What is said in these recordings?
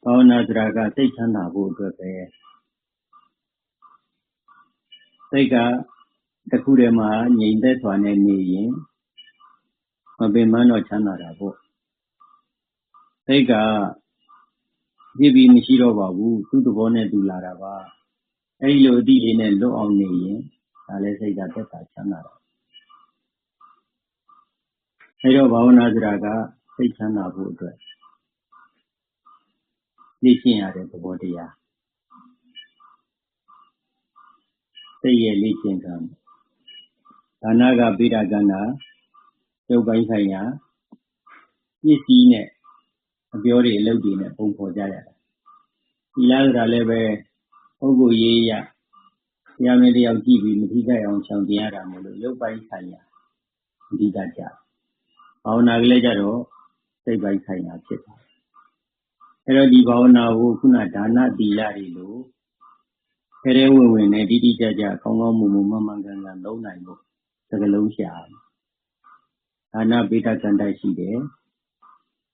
ဘာဝနာဆိုတာကစိတ်ချမ်းသာဖို့အတွက်ပဲစိတ်ကတစ်ခုတည်းမှာငြိမ်သက်စွာနဲ့နေရင်မပင်ပန်းတော့ချမ်းသာတာပေါ့စိတ်ကဖြစ်ပြီးမရှိတော့ပါဘူးသူ့သဘောနဲ့သူလာတာပါအဲ့ဒီလိုအတိလေးနဲ့လွတ်အောင်နေရင်ဒါလည်းစိတ်ကသက်သာချမ်းသာတာအဲ့တော့ဘာဝနာဆိုတာကစိတ်ချမ်းသာဖို့အတွက်လေ့ကျင့်ရတဲ့သဘောတရားစိတ်ရဲ့လေ့ကျင့်ကံဒါနကပိဋကန္နာရုပ်ပိုင်းဆိုင်ရာပစ္စည်းနဲ့အပြောတွေအလုပ်တွေနဲ့ပုံဖော်ကြရတာဒီလားဆိုတာလည်းပဲပုဂ္ဂိုလ်ရေးရတရားမင်းတယောက်ကြည့်ပြီးမထိခိုက်အောင်ဆောင်တင်ရတာမလို့ရုပ်ပိုင်းဆိုင်ရာအဓိကကြဘာဝနာကလေးကြတော့စိတ်ပိုင်းဆိုင်ရာဖြစ်တာအဲ့တော့ဒီဘာဝနာကိုခုနဒါနသီလတွေလို့ခဲရဲဝင်ဝင်နဲ့တိတိကျကျကောင်းကောင်းမွန်မွန်မှန်မှန်ကန်ကန်သုံးနိုင်ဖို့စကလုံးရှာဒါနပိဋကန္တရှိတယ်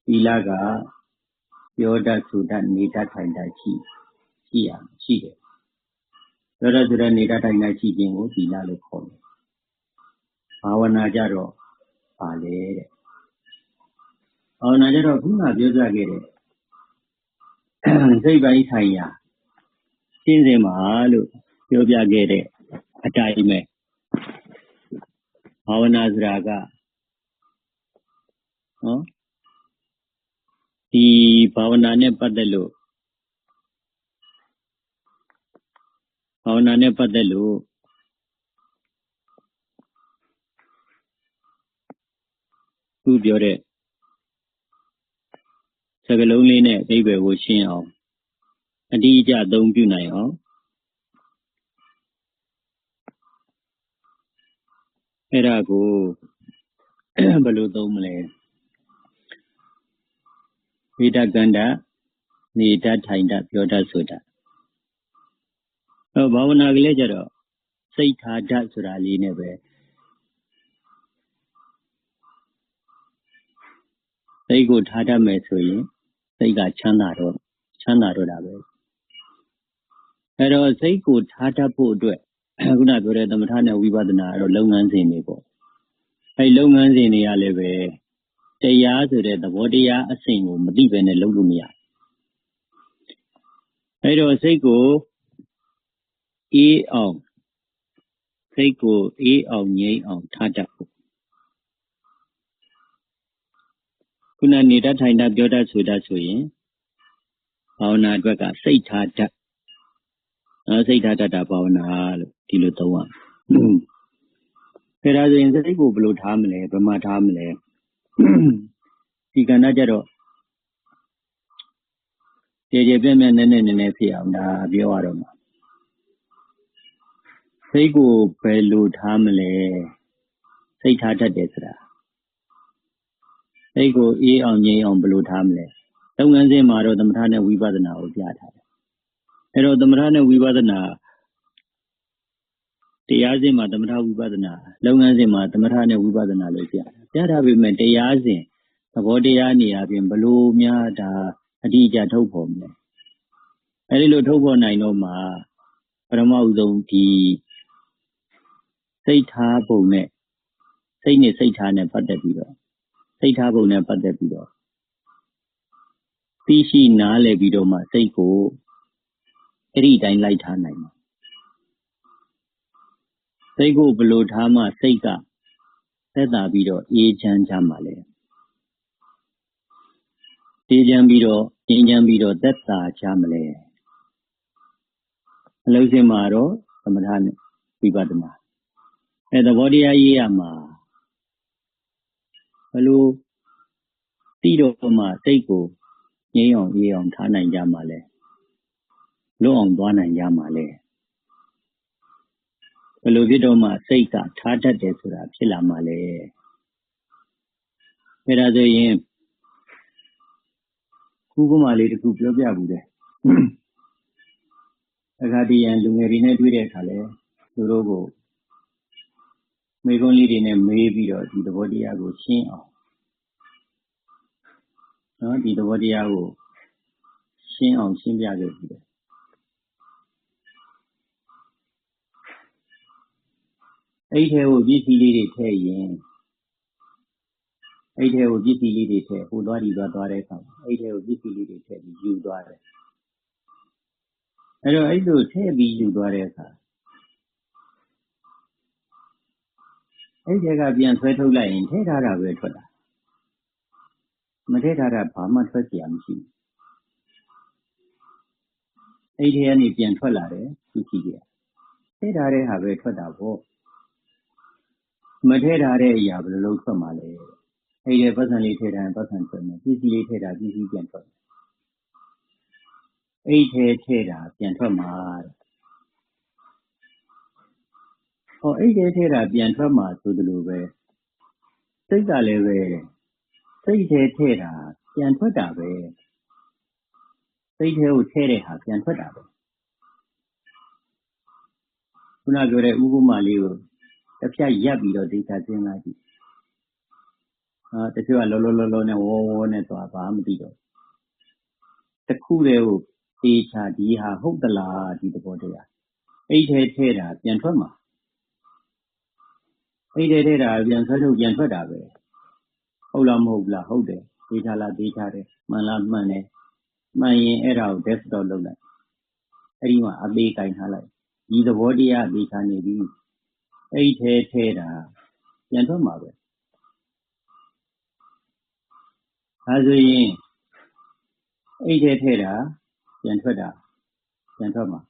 သီလကပြောတတ်ဆိုတတ်နေတတ်ထိုင်တတ်ရှိတယ်ပြောတတ်ဆိုတတ်နေတတ်ထိုင်တတ်ရှိခြင်းကိုသီလလို့ခေါ်တယ်ဘာဝနာကြတော့ပါလေတဲ့ဘာဝနာကြတော့ခုနပြောပြခဲ့တဲ့စိတ်ပိုင်းဆိုင်ရာရှင်းစင်ပါလို့ပြောပြခဲ့တဲ့အတိုင်းပဲဘာဝနာဆိုတာကနော်ဒီဘာဝနာနဲ့ပတ်သက်လို့သူပြောတဲ့စကားလုံးလေးနဲ့အဓိပ္ပာယ်ကိုရှင်းအောင်အတိအကျအသုံးပြုနိုင်အောင်အဲ့ဒါကိုဘယ်လိုသုံးမလဲဝိတကန္တနေတတ်ထိုင်တတ်ပြောတတ်ဆိုတတ်ဘာဝနာကလေးကြတော့စိတ်ထားတတ်ဆိုတာလေးနဲ့ပဲစိတ်ကိုထားတတ်မယ်ဆိုရင်စိတ်ကချမ်းသာတော့တာပဲအဲ့တော့စိတ်ကိုထားတတ်ဖို့အတွက်ခုနပြောတဲ့သမထနဲ့ဝိပဿနာတော့လုပ်ငန်းစဉ်တွေပေါ့အဲ့လုပ်ငန်းစဉ်တွေကလည်းပဲတရားဆိုတဲ့သဘောတရားအစဉ်ကိုမသိဘဲနဲ့လုပ်လို့မရအဲ့တော့စိတ်ကိုအေးအောင်ငြိမ်းအောင်ထားတတ်ဖို့ခုနနေတတ်ထိုင်တတ်ပြောတတ်ဆိုတတ်ဆိုရင်ဘာဝနာအတွက်ကစိတ်ထားတတ်စိတ်ထားတတ်တာဘာဝနာလို့ဒီလိုသုံးရအဲ့ဒါဆိုရင်စိတ်ကိုဘယ်လိုထားမလဲဘယ်မှာထားမလဲဒီကဏ္ဍကြတော့ကြပြည့်ပြည့်နည်းနည်းဖြစ်အောင်ဒါပြောရတော့မှာစိတ်ကိုဘယ်လိုထားမလဲစိတ်ထားတတ်တယ်ဆိုတာစိတ်ကိုအေးအောင်ငြိမ်းအောင်ဘယ်လိုထားမလဲလုပ်ငန်းစဉ်မှာတော့သမထနဲ့ဝိပဿနာကိုပြထားတယ်အဲ့တော့သမထနဲ့ဝိပဿနာတရားစဉ်မှာသမထဝိပဿနာလုပ်ငန်းစဉ်မှာသမထနဲ့ဝိပဿနာလို့ပြထားပေမဲ့တရားစဉ်သဘောတရားနေရာပြင်ဘလို့များဒါအတိအကျထုတ်ဖော်မလဲအဲဒီလိုထုတ်ဖော်နိုင်တော့မှပထမဦးဆုံးဒီစိတ်ထားပုံနဲ့စိတ်နဲ့စိတ်ထားနဲ့ပတ်သက်ပြီးတော့စိတ်ထားပုံနဲ့ပတ်သက်ပြီးတော့သိရှိနားလည်ပြီးတော့မှစိတ်ကိုအဲ့ဒီတိုင်းလိုက်ထားနိုင်မှာစိတ်ကိုဘယ်လိုထားမှစိတ်ကသက်သာပြီးတော့အေးချမ်းကြမှာလဲအေးချမ်းပြီးတော့ငြိမ်းချမ်းပြီးတော့သက်သာကြမလဲအလုံးစုံမှာတော့သမထနဲ့ဝိပဿနာအဲသဘောတရားရေးရမှာဘယ်လိုသိတော့မှစိတ်ကိုငြိမ်းအောင်အေးအောင်ထားနိုင်ကြမှာလဲလွတ်အောင်သွားနိုင်ကြမှာလဲဘယ်လိုဖြစ်တော့မှစိတ်ကထားတတ်တယ်ဆိုတာဖြစ်လာမှာလဲအဲဒါဆိုရင်ဥပမာလေးတစ်ခုပြောပြဘူးတယ်အခါတည်းရန်လူငယ်တွေနဲ့တွေ့တဲ့အခါလဲသူတို့ကိုမေးခွန်းလေးတွေနဲ့မေးပြီးတော့ဒီသဘောတရားကိုရှင်းအောင်နော်ဒီသဘောတရားကို ရှင်းအောင်ရှင်းပြခဲ့ပြီးတယ်အဲ့ထဲကိုပစ္စည်းလေးတွေထည့်ရင်အဲ့ထဲကိုပစ္စည်းလေးတွေထည့်ဟိုသွားဒီသွားတဲ့အခါအဲ့ထဲကိုပစ္စည်းလေးတွေထည့်ပြီးယူသွားတယ်အဲ့တော့အဲ့လိုထည့်ပြီးယူသွားတဲ့အခါအဲ့ထဲကပြန်ဆွဲထုတ်လိုက်ရင်ထည့်ထားတာပဲထွက်တာမထည့်ထားတာဘာမှထွက်เสียမရှိဘူးအဲ့ထဲကနေပြန်ထွက်လာတယ်ပစ္စည်းတွေထည့်ထားတဲ့ဟာပဲထွက်တာပေါ့မထည့်ထားတဲ့အရာဘယ်လိုလုပ်ထွက်မှာလဲအဲ့ဒီပတ်စံလေးထည့်ထားရင်ပတ်စံထွက်မယ်ပစ္စည်းလေးထည့်တာပစ္စည်းပြန်ထွက်မယ်အဲ့ထဲထည့်တာပြန်ထွက်မှာဟောအဲ့ထဲထည့်တာပြန်ထွက်မှာဆိုသလိုပဲစိတ်ကလည်းပဲစိတ်ထဲထည့်တာပြန်ထွက်တာပဲစိတ်ထဲကိုထည့်တဲ့ဟာပြန်ထွက်တာပဲခုနပြောတဲ့ဥပမာလေးကိုတစ်ဖြတ်ရပ်ပြီးတော့ဒေတာစဉ်းစားကြည့်တချို့ကလောနဲ့ဝေါနဲ့သွားပါမသိတော့တခုတည်းကိုဒေချာဒီဟာဟုတ်သလားဒီသဘောတရားအဲ့ထဲထည့်တာပြန်ထွက်မှာအဲ့ထဲထည့်တာပြန်ဆွဲထုတ်ပြန်ထွက်တာပဲဟုတ်လားမဟုတ်လားဟုတ်တယ်ဒေချာလားဒေချာတယ်မှန်လားမှန်တယ်မှန်ရင်အဲ့ဒါကို desktop လုပ်လိုက်အဲ့ဒီမှာအသေးကင်ထားလိုက်ဒီသဘောတရားဒေချာနေပြီအဲ့ထဲထည့်တာပြန်ထွက်မှာပဲဒါဆိုရင်အဲ့ထဲထည့်တာပြန်ထွက်တာပြန်ထွက်မှာ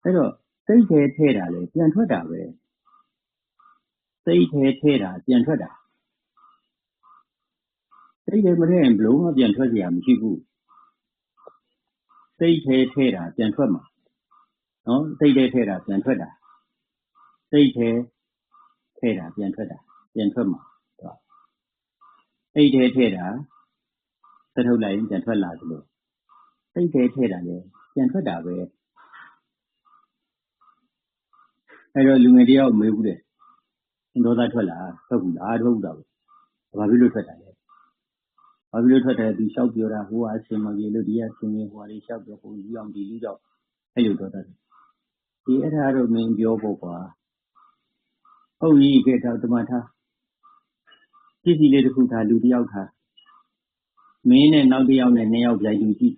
အဲ့တော့စိတ်ထဲထည့်တာလေပြန်ထွက်တာပဲစိတ်ထဲထည့်တာပြန်ထွက်တာစိတ်ထဲမထည့်ရင်ဘလို့မှပြန်ထွက်เสียမရှိဘူးစိတ်ထဲထည့်တာပြန်ထွက်မှာနော်စိတ်ထဲထည့်တာပြန်ထွက်တာစိတ်ထဲထည့်တာပြန်ထွက်တာပြန်ထွက်မှာစိတ်ထဲထည့်တာသထုတ်လိုက်ရင်ပြန်ထွက်လာသလိုစိတ်ထဲထည့်တာလေပြန်ထွက်တာပဲအဲ့တော့လူငယ်တယောက်မေးဘူးတဲ့ဒေါသထွက်လာထွက်ဘူးလားထွက်ဘူးတော့ဘာဖြစ်လို့ထွက်တာလဲဘာဖြစ်လို့ထွက်တယ်ဒီလျှောက်ပြောတာဟိုကအစင်မပြေလို့ဒီကအစင်ကြီးဟိုကလေးလျှောက်ပြောဟိုလူအောင်ဒီလူကြောက်အဲ့လိုဒေါသဒီအဲ့ဒါတော့မင်းပြောဖို့ကွာဟုတ်ပြီကဲတော့တမထားပစ္စည်းလေးတစ်ခုထားလူတယောက်ထားမင်းနဲ့နောက်တစ်ယောက်နဲ့နှစ်ယောက်ပြိုင်တူကြည့်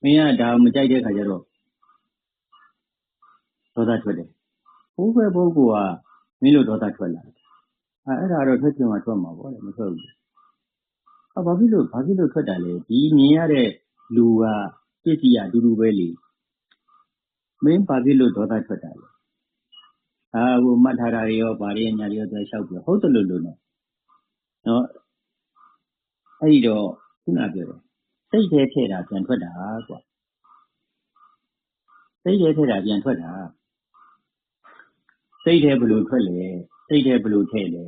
မင်းကဒါမကြိုက်တဲ့ခါကျတော့ဒေါသထွက်တယ်ဘိုးပဲပုဂ္ဂိုလ်ကမင်းလိုဒေါသထွက်လာအဲ့ဒါတော့ထွက်ချင်မှထွက်မှာပေါ့လေမထွက်ဘူးဘာဖြစ်လို့ထွက်တာလဲဒီမြင်ရတဲ့လူကပစ္စည်းအတူတူပဲလေမင်းဘာဖြစ်လို့ဒေါသထွက်တာလဲဟိုမှတ်ထားတာတွေရောဗားရညာတွေရောသူလျှောက်ပြောဟုတ်တယ်လို့နော်အဲ့ဒီတော့ခုနပြောတယ်စိတ်ထဲထည့်တာပြန်ထွက်တာကွာစိတ်ထဲထည့်တာပြန်ထွက်တာစိတ်ထဲဘယ်လိုထွက်လဲစိတ်ထဲဘယ်လိုထည့်လဲ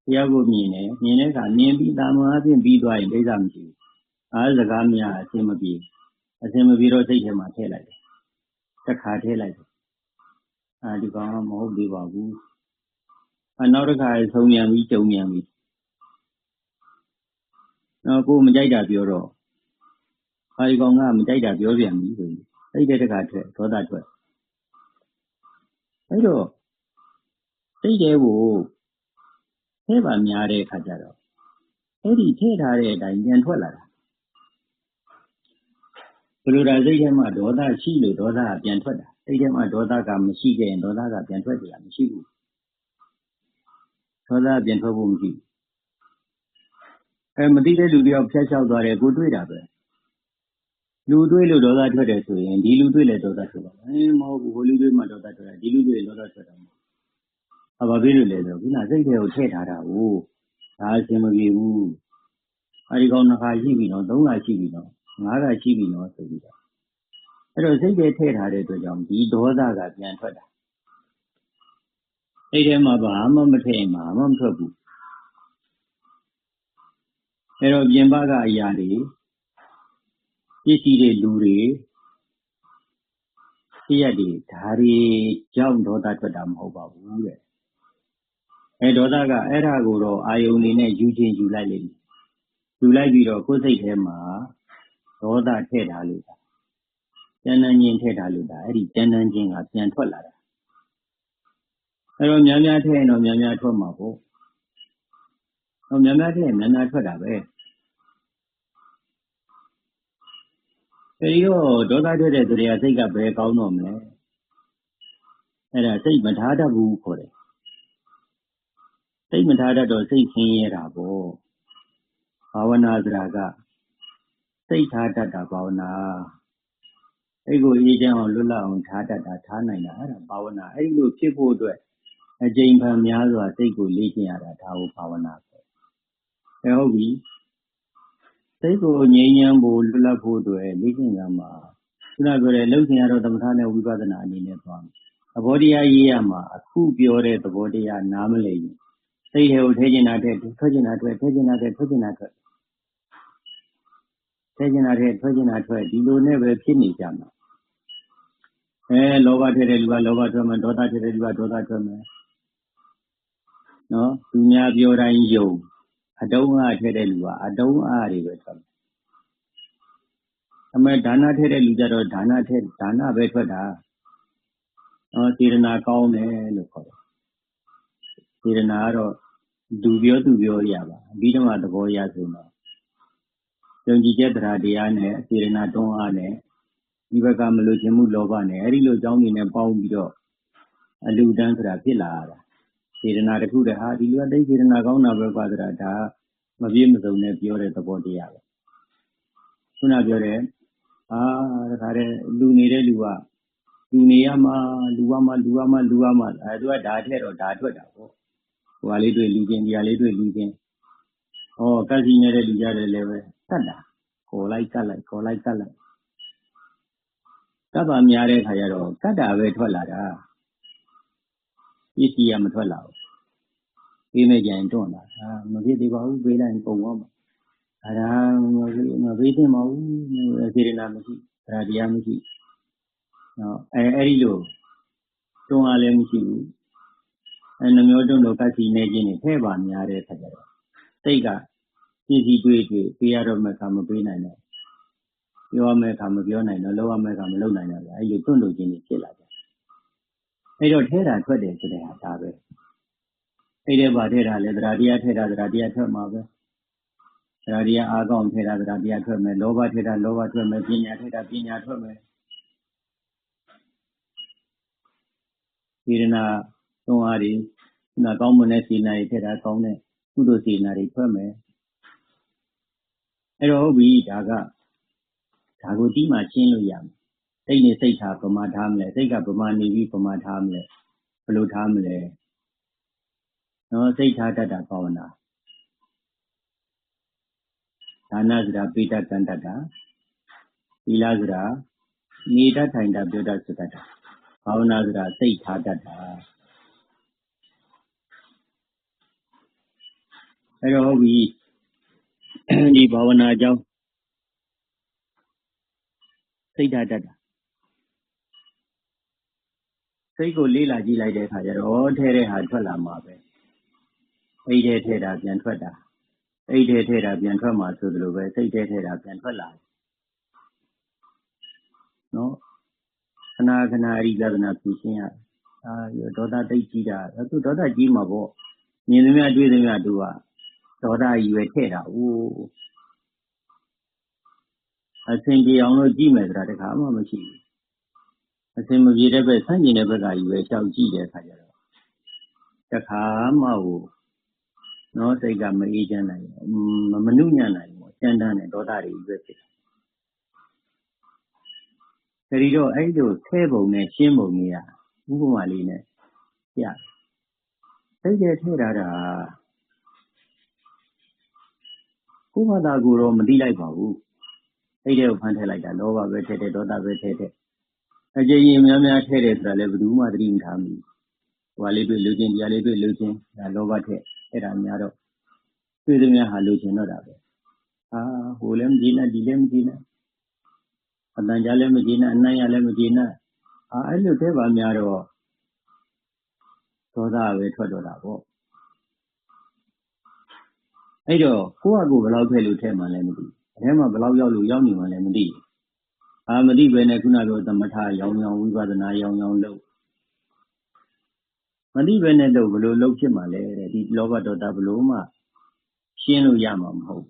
တရားကိုမြင်တယ်မြင်တဲ့အခါမြင်ပြီးတာမန်အပြင်ပြီးသွားရင်ဒိဋ္ဌမရှိဘူးအားစကားများအစင်မပြေတော့စိတ်ထဲမှာထည့်လိုက်တယ်တစ်ခါထည့်လိုက်တယ်ဒီကောင်ကမဟုတ်သေးပါဘူးနောက်တစ်ခါဆုံးမြန်ပြီးကြုံမြန်ပြီးကိုမကြိုက်တာပြောတော့ဒီကောင်ကမကြိုက်တာပြောပြန်ပြီဆိုရင်စိတ်ထဲတစ်ခါထည့်ဒေါသထွက်အဲ့တော့စိတ်ထဲကိုထဲပါများတဲ့အခါကျတော့အဲ့ဒီထည့်ထားတဲ့အတိုင်းပြန်ထွက်လာတာဘယ်လိုဒါစိတ်ထဲမှာဒေါသရှိလို့ဒေါသကပြန်ထွက်တာစိတ်ထဲမှာဒေါသကမရှိခဲ့ရင်ဒေါသကပြန်ထွက်ကြမရှိဘူးဒေါသပြန်ထွက်ဖို့မရှိဘူးမသိတဲ့လူတယောက်ဖျက်လျှောက်သွားတယ်ကိုတွေ့တာပဲလူတွေ့လို့ဒေါသထွက်တယ်ဆိုရင်ဒီလူတွေ့လဲဒေါသထွက်ပါမဟုတ်ဘူးဟိုလူတွေ့မှဒေါသထွက်တာဒီလူတွေ့ဒေါသထွက်တာဘာဖြစ်လို့လဲဆိုတော့ခုနစိတ်ထဲကိုထည့်ထားတာကိုဒါအဆင်မပြေဘူးဒီကောင်2ခါရှိပြီနော်3ခါရှိပြီနော်5ခါရှိပြီနော်ဆိုပြီးတော့အဲ့တော့စိတ်ထဲထည့်ထားတဲ့အတွက်ကြောင့်ဒီဒေါသကပြန်ထွက်တာစိတ်ထဲမှာဘာမှမထည့်ရင်ဘာမှမထွက်ဘူးအဲ့တော့ပြင်ပကအရာတွေပစ္စည်းတွေလူတွေဖြစ်ရတွေဒါတွေကြောင့်ဒေါသထွက်တာမဟုတ်ပါဘူးတဲ့ဒေါသကအဲ့ဒါကိုတော့အာယုန်နေနဲ့ယူချင်းယူလိုက်လိမ့်မယ်ယူလိုက်ပြီးတော့ကိုယ်စိတ်ထဲမှာ ဒေါသထည့်ထားလို့ကျမ်းမ်းခြင်းထည့်ထားလို့အဲ့ဒီကျမ်းမ်းခြင်းကပြန်ထွက်လာတာအဲ့တော့များများထည့်ရင်တော့များများထွက်မှာပေါ့များများထည့်ရင်များများထွက်တာပဲအဲဒီတော့ဒေါသထွက်တဲ့သူတွေကစိတ်ကဘယ်ကောင်းတော့မလဲအဲ့ဒါစိတ်မထားတတ်ဘူးခေါ်တယ်စိတ်မထားတတ်တော့စိတ်ဆင်းရဲတာပေါ့ဘာဝနာဆိုတာကစိတ်ထားတတ်တာဘာဝနာအဲ့ကိုအေးချမ်းအောင်လွတ်လပ်အောင်ထားတတ်တာထားနိုင်တာအဲ့ဒါဘာဝနာအဲ့လိုဖြစ်ဖို့အတွက်အကျဉ်းဖန်များစွာစိတ်ကိုလေ့ကျင့်ရတာဒါကိုဘာဝနာဆိုဟုတ်ပြီစိတ်ကိုငြိမ်းချမ်းဖို့လွတ်လပ်ဖို့အတွက်လေ့ကျင့်ကြမှာခုနပြောတဲ့လှုပ်ရှင်ရတော့သမထနဲ့ဝိပဿနာအနေနဲ့သွားမယ်သဘောတရားရေးရမှာအခုပြောတဲ့သဘောတရားနားမလည်ရင်စိတ်တွေကိုထဲကျင်တာထဲထွက်ကျင်တာထွက်ထဲကျင်တာထဲထွက်ကျင်တာထွက်ထဲကျင်တာထဲထွက်ကျင်တာထွက်ဒီလိုနဲ့ပဲဖြစ်နေကြမှာလောဘထဲတဲ့လူကလောဘထွက်မယ်ဒေါသထဲတဲ့လူကဒေါသထွက်မယ်နော်သူများပြောတိုင်းယုံအတုံးအားထဲတဲ့လူကအတုံးအားတွေပဲထွက်မယ်အမေဒါနထဲတဲ့လူကြတော့ဒါနပဲထွက်တာစေတနာကောင်းတယ်လို့ခေါ်တယ်စေတနာကတော့သူပြောရပါပြီးတော့သဘောရဆိုတော့ယုံကြည်ချက်တရားနဲ့စေတနာတွန်းအားနဲ့ဒီဘက်ကမလို့ခြင်းမှုလောဘနဲ့အဲ့ဒီလိုအကြောင်းတွေနဲ့ပေါင်းပြီးတော့အလူတန်းဆိုတာဖြစ်လာတာစေတနာတစ်ခုတည်းဟာဒီလိုတိတ်စေတနာကောင်းတာပဲကွာဆိုတာဒါမပြည့်မစုံနဲ့ပြောတဲ့သဘောတရားပဲခုနပြောတဲ့တခါတည်းလူနေတဲ့လူကလူနေရမှာလူရမှာသူကဒါထက်တော့ဒါထွက်တာပေါ့ဟိုဟာလေးတွေ့လူချင်းဒီဟာလေးတွေ့လူချင်းကတ်စီနေတဲ့လူကြတယ်လည်းပဲတတ်တာခေါ်လိုက်ကတ်လိုက်ကပ်ပါများတဲ့ခါကျတော့ကတ်တာပဲထွက်လာတာပစ္စည်းကမထွက်လာဘူးပေးနေကြရင်တွန့်လာမဖြစ်သေးပါဘူးပေးလိုက်ရင်ပုံသွားမှာဒါမပေးသင့်ပါဘူးစေတနာမရှိတရားမရှိအဲ့ဒီလိုတွန်းအားလည်းမရှိဘူးနှမျိုးတွန်းတော့ကတ်စီနေခြင်းနဲ့ထဲပါများတဲ့ခါကျတော့စိတ်ကပစ္စည်းတွေ့ပေးရတော့မှခါမပေးနိုင်တော့ပြောရမယ့်အခါမပြောနိုင်တော့လုပ်ရမယ့်အခါမလုပ်နိုင်တော့အဲ့လိုတွန့်လို့ခြင်းတွေဖြစ်လာတယ်အဲ့တော့ထဲတာထွက်တယ်ဆိုတဲ့ဟာဒါပဲအဲ့ဒီဘာထဲတာလဲတရားထဲတာတရားထွက်မှာပဲတရားအားကောင်းထဲတာတရားထွက်မယ်လောဘထဲတာလောဘထွက်မယ်ပညာထဲတာပညာထွက်မယ်စေတနာသုံးအားတွေကောင်းမွန်တဲ့စေတနာတွေထဲတာကောင်းတဲ့ကုသိုလ်စေတနာတွေထွက်မယ်အဲ့တော့ဟုတ်ပြီဒါကိုဒီမှာရှင်းလို့ရမယ်စိတ်နဲ့စိတ်ထားပမာထားမလဲစိတ်ကပမာနေပြီးပမာထားမလဲဘယ်လိုထားမလဲစိတ်ထားတတ်တာဘာဝနာဒါနဆိုတာပိဋကံတတ်တာသီလဆိုတာနေတတ်ထိုင်တတ်ပြောတတ်ဆိုတတ်တာဘာဝနာဆိုတာစိတ်ထားတတ်တာအဲ့တော့ဟုတ်ပြီဒီဘာဝနာအကြောင်းစိတ်ထားတတ်တာစိတ်ကိုလေ့လာကြည့်လိုက်တဲ့အခါကျတော့ထဲတဲ့ဟာထွက်လာမှာပဲအိတ်ထဲတာပြန်ထွက်တာအိတ်ထဲတာပြန်ထွက်မှာဆိုသလိုပဲစိတ်ထဲတာပြန်ထွက်လာတယ်နော်ခဏအရိသဒနာဖြူရှင်းရဒေါသတိတ်ကြီးတာသူဒေါသကြီးမှာပေါ့မြင်သမျှတွေ့သမျှသူကဒေါသကြီးပဲထဲတာအစဉ်ပြေအောင်လို့ကြည့်မယ်ဆိုတာတခါမှမရှိဘူးအစဉ်မပြေတဲ့ဘက်ဆန့်ကျင်တဲ့ဘက်ကကြီးပဲရှောက်ကြည့်တဲ့အခါကျတော့တခါမှစိတ်ကမအေးချမ်းနိုင်မနှုညံ့နိုင်ဘူးကြမ်းတမ်းတဲ့ဒေါသတွေပဲဖြစ်တယ်ဒါတော့အဲ့လိုထဲပုံနဲ့ရှင်းပုံကြီးဥပမာလေးနဲ့ပြစိတ်ထဲထဲတာကိုယ်ဘာသာကိုတော့မသိလိုက်ပါဘူးစိတ်ထဲကိုဖန်ထဲလိုက်တာလောဘပဲထဲတယ်ဒေါသပဲထဲတယ်အကြိမ်များထဲတယ်ဆိုတာလည်းဘယ်သူမှသတိမထားဘူးဟိုလေးတွေ့လူချင်းတရားလေးတွေ့လူချင်းဒါလောဘထဲအဲ့ဒါများတော့တွေ့သမျှဟာလူချင်းတော့တာပဲဟိုလည်းမကြည့်နဲ့ဒီလည်းမကြည့်နဲ့အတန်ကြားလည်းမကြည့်နဲ့အနံ့ရလည်းမကြည့်နဲ့အဲ့လိုထဲပါများတော့ဒေါသပဲထွက်တော့တာပေါ့အဲ့တော့ကိုယ့်အကူဘယ်လောက်ထဲလို့ထဲမှလည်းမသိ ထဲမှာဘယ်လောက်ရောက်လို့ရောက်နေမှလည်းမသိဘူးမသိပဲနဲ့ခုနပြောသမထရောင်ရောင်ဝိပဿနာရောင်ရောင်လို့မသိပဲနဲ့တော့ဘယ်လိုလုပ်ဖြစ်မှာလဲတဲ့ဒီလောဘဒေါသဘလို့မှရှင်းလို့ရမှာမဟုတ်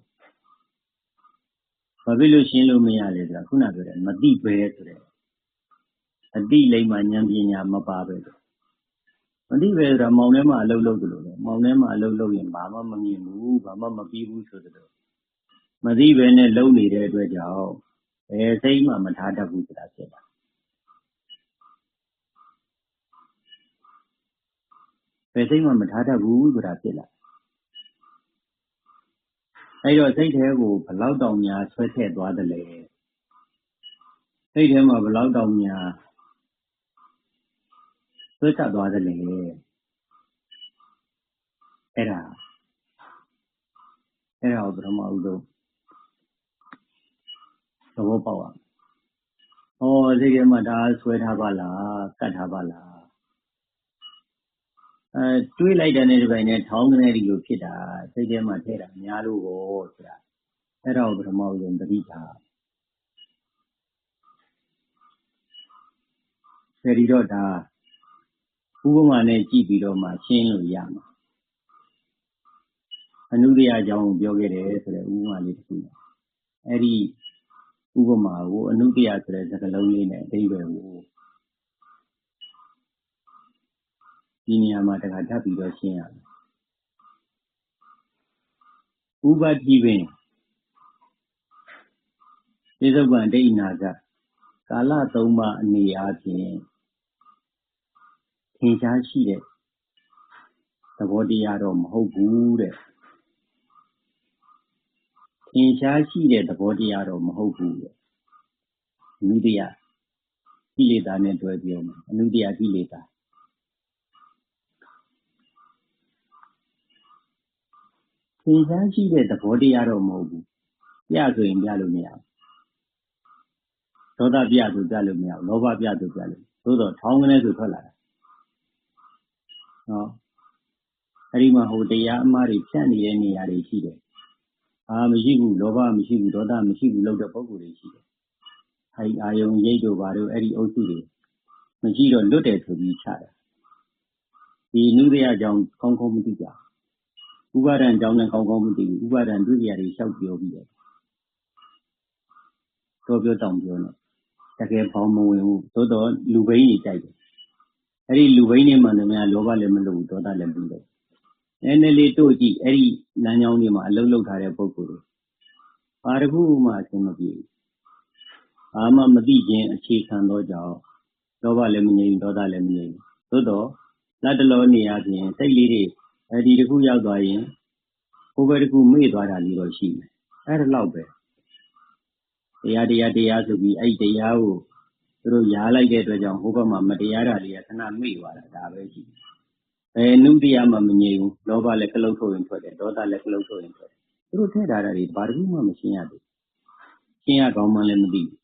ဘာဖြစ်လို့ရှင်းလို့မရလဲဆိုတာခုနပြောတယ်မသိပဲဆိုတဲ့အတိလိမ္မာဉာဏ်ပညာမပါပဲမသိပဲဆိုတာမောင်ထဲမှာအလုပ်လုပ်တယ်လို့ပဲမောင်ထဲမှာအလုပ်လုပ်ရင်ဘာမှမမြင်ဘူးဘာမှမပြီးဘူးဆိုတဲ့မသိပဲနဲ့လုပ်နေတဲ့အတွက်ကြောင့်စိတ်မှမထားတတ်ဘူးဆိုတာဖြစ်တာစိတ်မှမထားတတ်ဘူးဆိုတာဖြစ်လာအဲ့တော့စိတ်ထဲကိုဘလောက်တောင်များဆွဲထည့်သွားတယ်လေစိတ်ထဲမှာဘလောက်တောင်များဆွဲချသွားတယ်လေအဲ့ဒါကိုပထမဦးဆုံးသဘောပေါက်ရစိတ်ထဲမှာဒါဆွဲထားပါလားကတ်ထားပါလားတွေးလိုက်တဲ့နေ့တစ်ပိုင်းနဲ့ထောင်းကနေဒီလိုဖြစ်တာစိတ်ထဲမှာထည့်တာများလို့ဆိုတာအဲ့ဒါကိုပထမဦးဆုံးသတိထားဒီတော့ဒါဥပမာနဲ့ကြည့်ပြီးတော့မှရှင်းလို့ရမှာအနုတ္တယအကြောင်းကိုပြောခဲ့တယ်ဆိုတဲ့ဥပမာလေးတစ်ခုအဲ့ဒီဥပမာကိုအနုတ္တယဆိုတဲ့စကားလုံးလေးနဲ့အဓိပ္ပာယ်ကိုဒီနေရာမှာတခါထပ်ပြီးတော့ရှင်းရမယ်ဥပတိပင်ပိဿုပံဒိဋ္ဌိနာကကာလ၃ပါးအနေအားဖြင့်ထင်ရှားရှိတဲ့သဘောတရားတော့မဟုတ်ဘူးတဲ့ထင်ရှားရှိတဲ့သဘောတရားတော့မဟုတ်ဘူးတဲ့အနုတ္တယကိလေသာနဲ့တွဲပြောမယ်အနုတ္တယကိလေသာထင်ရှားရှိတဲ့သဘောတရားတော့မဟုတ်ဘူးပြဆိုရင်ပြလို့မရဘူးဒေါသပြဆိုပြလို့မရဘူးလောဘပြဆိုပြလို့သို့တော့ထောင်းကနေဆိုထွက်လာတာအဲ့ဒီမှာဟိုတရားအမှားတွေဖြတ်နေတဲ့နေရာတွေရှိတယ်မရှိဘူးလောဘမရှိဘူးဒေါသမရှိဘူးလို့တဲ့ပုဂ္ဂိုလ်တွေရှိတယ်အဲ့အာယုံရိတ်တို့ဘာတို့အဲ့ဒီအုပ်စုတွေမရှိတော့လွတ်တယ်ဆိုပြီးချတယ်ဒီနုဒယအကြောင်းကောင်းကောင်းမသိကြဥပါဒံအကြောင်းနဲ့ကောင်းကောင်းမသိဘူးဥပါဒံဒုတိယတွေလျှောက်ပြောပြီးတယ်တော့ပြောတောင်ပြောနေတကယ်ပေါင်းမဝင်ဘူးသို့တော့လူဘိန်းကြီးကြိုက်တယ်အဲ့ဒီလူဘိန်းတွေမှလည်းများလောဘလည်းမလုပ်ဘူးဒေါသလည်းမလုပ်ဘူးနည်းနည်းလေးတို့ကြည့်အဲ့ဒီလမ်းကြောင်းတွေမှာအလုံးလုံးထားတဲ့ပုဂ္ဂိုလ်တွေဘာတစ်ခုမှအဆင်မပြေဘူးဘာမှမသိခြင်းအခြေခံသောကြောင့်လောဘလည်းမငြိမ်ဒေါသလည်းမငြိမ်သို့တော့လက်တလောနေရခြင်းစိတ်လေးတွေဒီတစ်ခုရောက်သွားရင်ဟိုဘက်တစ်ခုမေ့သွားတာလေးတော့ရှိတယ်အဲ့ဒါလောက်ပဲတရားဆိုပြီးအဲ့တရားကိုသူတို့ရားလိုက်တဲ့အတွက်ကြောင့်ဟိုဘက်မှာမတရားတာလေးကခဏမေ့သွားတာဒါပဲရှိတယ်နုတရားမှမငြိမ်ဘူးလောဘလည်းကလုတ်ထုတ်ရင်ထွက်တယ်ဒေါသလည်းကလုတ်ထုတ်ရင်ထွက်တယ်သူတို့ထည့်ထားတာတွေဘာတစ်ခုမှမရှင်းရဘူးရှင်းရကောင်းမှလည်းမသိဘူး